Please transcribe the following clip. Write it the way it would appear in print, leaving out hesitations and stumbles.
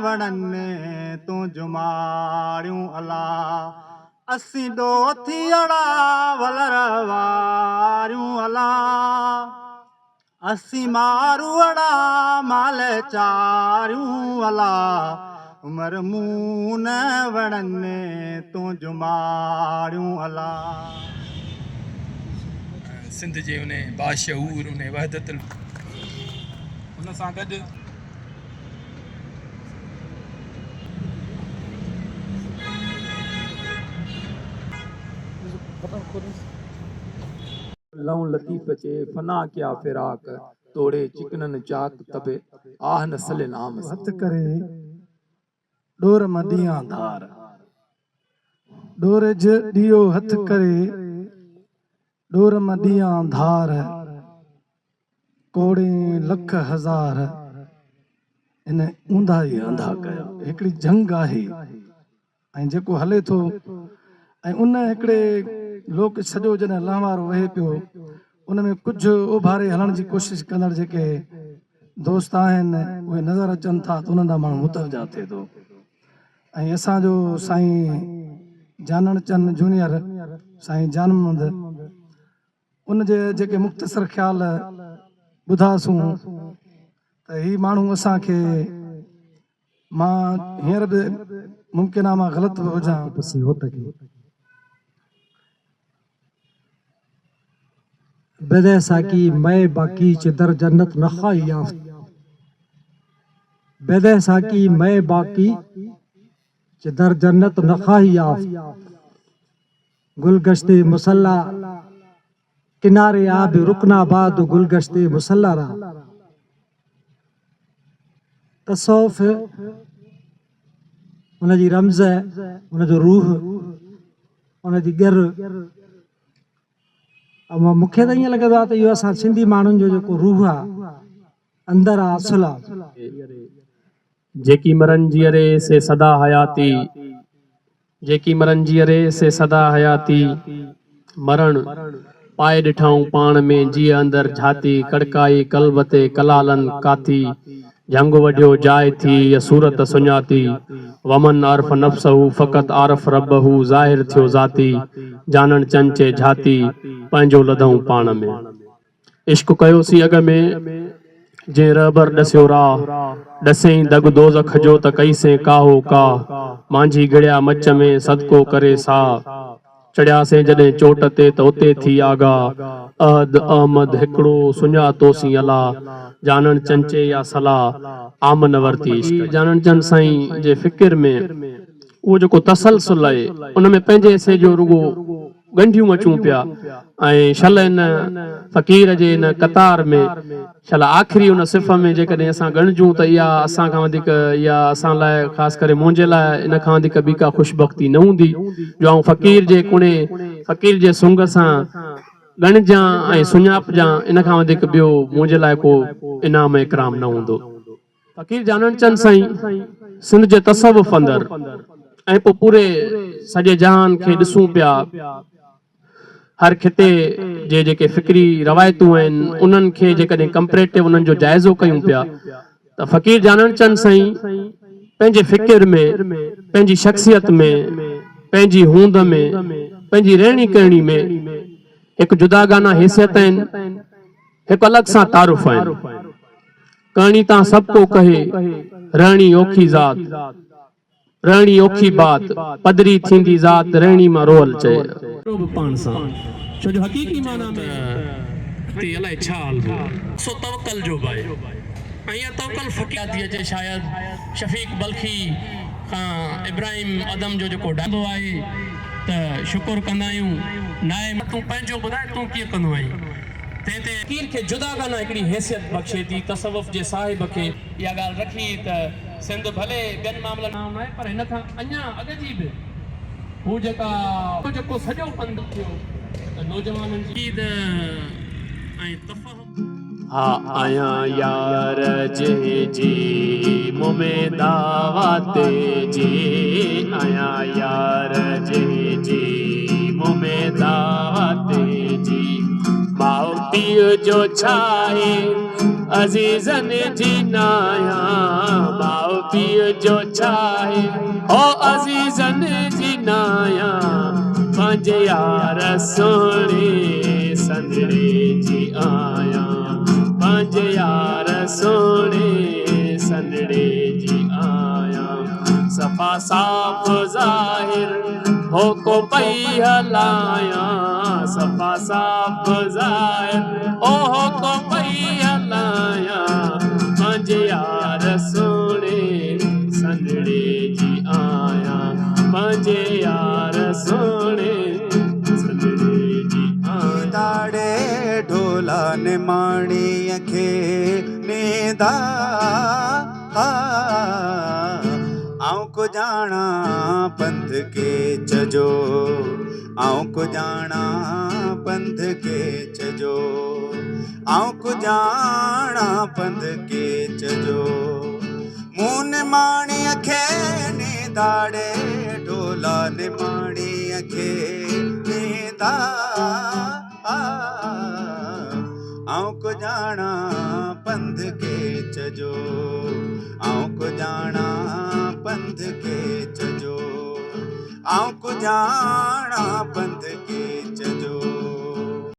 वणने तू जुमारियूं अला असी डोथियड़ा वलरवारियूं अला असी मारुअड़ा माल चारियूं अला उमर मून वणने तू जुमारियूं अला। सिंध जे उन बाशऊर उन वहदत उन सां गॾु लऊं लतीफ़ चे फना क्या फिराक तोड़े चिकनन चाक तबे आह नस्ल नाम हथ करे डोर मदियां धार डोर दियो हथ करे डोर मदियां धार कोड़े लख हज़ार इन ऊंधा ई अंधा कया। हिकिड़ी जंग आहे ऐं जेको हले थो ऐं उन हिकिड़े लोक सॼो जॾहिं लहवारो वहे पियो उन में कुझु उभारे हलण जी कोशिशि कंदड़ जेके दोस्त आहिनि उहे नज़र अचनि था त उन्हनि ॾांहुं माण्हू मुतवजा थिए थो। ऐं असांजो साईं जानण चंद जूनियर साईं जानमंद उन जे जेके मुख़्तसर ख़्याल ॿुधासूं त ही माण्हू असांखे मां हींअर बि मुमकिन आहे मां ग़लति बि हुजां बेदैसा की मैं बाकी चिदर जन्नत न खाई याफ्त बेदैसा की मैं बाकी चिदर जन्नत न खाई याफ्त गुलगश्ते मुसल्ला किनारे आब रुकना बाद गुलगश्ते मुसल्ला रा तसौफ उन जी रमज़ उन जो रूह उन जी गर मूंखे त ईअं लॻंदो आहे त इहो असां सिंधी माण्हुनि जो जेको रूह आहे अंदरि आहे असुल आहे जेकी मरन जीअरे से सदा हयाती जेकी मरन जीअरे से सदा हयाती मरण पाए ॾिठऊं पाण में जीअ अंदरि झाती कड़काई कल्ब ते कलालन काथी जंग वढियो जाइ थी या सूरत सुञाती वमन आरफ नफ्सहू फ़क़त आरफ रबहू ज़ाहिर थियो ज़ाती जानन चंचे झाती पंहिंजो लधऊं पाण में इश्क कयोसीं अॻ में जे रहबर ॾसियो राह ॾसें दग दोज़ख जो त कईसें काहो का मांझी गिड़िया मच में सदको करे सा चढ़ियासें जॾहिं चोट ते त उते थी आगाह अहद अहमद हिकिड़ो सुञातोसीं अला जानन चंचे या सलाह आमन वरती इश्क। जानन चंद साईं जे फ़िकिर में उहो जेको तसलसल आहे उन में पंहिंजे हिसे जो रुगो ॻंढियूं अचूं पिया ऐं शल इन फ़क़ीर जे इन कतार में शल आख़िरी उन सिफ़ में जेकॾहिं असां ॻणिजूं त इहा असां खां वधीक इहा असां लाइ ख़ासि करे मुंहिंजे लाइ इन खां वधीक ॿी का ख़ुशबख़्ती न हूंदी जो आउं फ़क़ीर जे कुणे फ़क़ीर जे सुंग सां ॻणिजां ऐं सुञापजां इन खां वधीक ॿियो मुंहिंजे लाइ को इनाम इकराम न हूंदो। फ़क़ीर जानन चंद साईं सिंध जे तसव्वुफ़ अंदरि ऐं पोइ पूरे सॼे जहान खे ॾिसूं पिया हर खिते जे जेके फ़िक्री रवायतूं आहिनि उन्हनि खे जेकॾहिं कंपेरेटिव उन्हनि जो जाइज़ो कयूं पिया त फ़क़ीर जानन चंद साईं पंहिंजे फ़िकिर में पंहिंजी शख़्सियत में पंहिंजी हूंद में पंहिंजी रहणी करणी में हिकु जुदागाना हैसियत आहिनि हिकु अलॻि सां तारुफ़ आहिनि करणी तां सभु को कहे रहणी औखी ज़ात रहणी औखी बात पदरी थींदी ज़ात रहणी मां रोहल चए पाण सां छो जो हक़ीक़ी माना में ते अलाए छा हलबो सो तवक्कल जो भाई ऐं इहा तवक्कल फ़क़ीर थी अचे शायदि शफ़ीक बल्खी खां इब्राहिम अदम जो जेको ॾाढो आहे त शुक्र कंदा आहियूं नाए तूं पंहिंजो ॿुधाए तूं कीअं कंदो आहीं ते फ़क़ीर खे जुदागाना हिकिड़ी हैसियत बख़्शे थी तसव्वुफ़ जे साहिब खे इहा ॻाल्हि रखी त सिंध भले ॿियनि मामलनि में आहे पर हिन खां अञा अॻ जी बि हू जेको सॼो पंधु थियो त नौजवाननि जी ईद ऐं तफ़हम हा आया यार जी मुमें दावते जी आया यार जी मुमें दावते जी माउ पीउ जो छाए अजीजन जी नाया माओ पीउ जो छाहे ओ अजीजन जी नाया पंहिंजे यार सोणे संदड़े जी आया पंहिंजे यार सोणे संदड़े जी आया सफ़ा साफ़ ज़ाहिर हो को पई हलाया सफ़ा साफ़ ज़ाहिर ओ हो को पई हलाया पंहिंजे यार सोणे संदड़े जी आया पंहिंजे यार सोणे संदड़े जी आया दाड़े ढोला ने माणीअ खे नींदा आऊं को जाना पंथ के चजो आऊं को जाना पंथ के चजो आऊं को जाना पंथ के चजो मून माणीअ खे नी दाड़े ढोला ने माणीअ खे नींदा आऊं को जाना पंथ के चजो आऊं को जाना पंथ के चजो आऊं को जाना पंथ